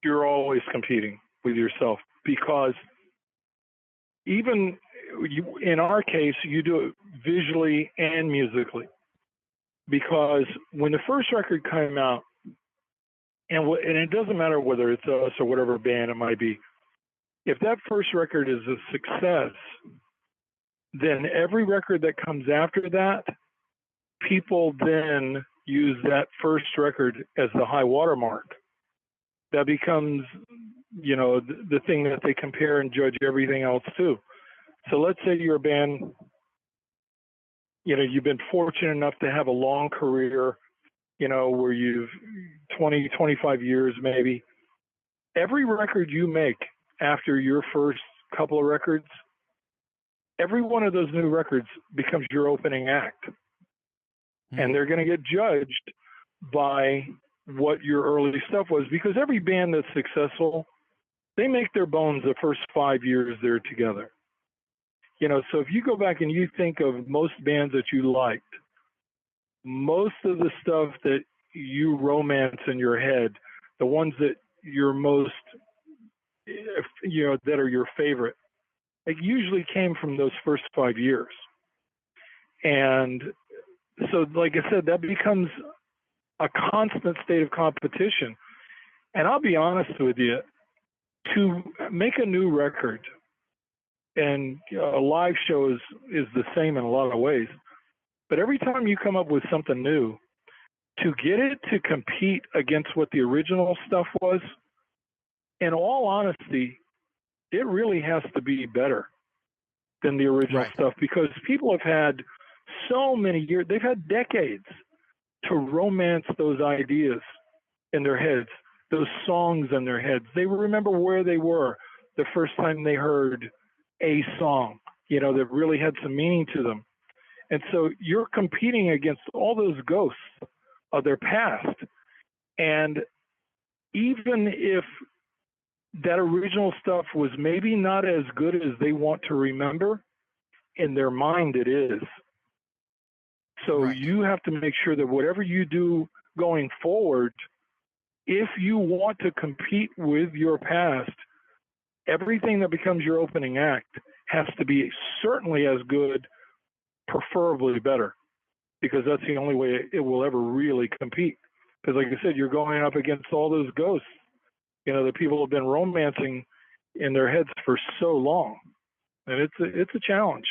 you're always competing with yourself, because even in our case, you do it visually and musically. Because when the first record came out, and it doesn't matter whether it's us or whatever band it might be, if that first record is a success, then every record that comes after that, people then use that first record as the high watermark. That becomes, the thing that they compare and judge everything else to. So let's say you're a band, you've been fortunate enough to have a long career, where you've 20, 25 years maybe. Every record you make after your first couple of records, every one of those new records becomes your opening act. And they're going to get judged by what your early stuff was, because every band that's successful, they make their bones the first 5 years they're together. So if you go back and you think of most bands that you liked, most of the stuff that you romance in your head, the ones that you're most, that are your favorite, it usually came from those first 5 years. And so, like I said, that becomes a constant state of competition. And I'll be honest with you, to make a new record, and a live show is the same in a lot of ways, but every time you come up with something new, to get it to compete against what the original stuff was, in all honesty, it really has to be better than the original stuff, because people have had so many years, they've had decades to romance those ideas in their heads, those songs in their heads. They remember where they were the first time they heard a song, that really had some meaning to them. And so you're competing against all those ghosts of their past. And even if that original stuff was maybe not as good as they want to remember, in their mind it is. So you have to make sure that whatever you do going forward, if you want to compete with your past, everything that becomes your opening act has to be certainly as good, preferably better, because that's the only way it will ever really compete. Because like I said, you're going up against all those ghosts, that people have been romancing in their heads for so long. And it's a challenge.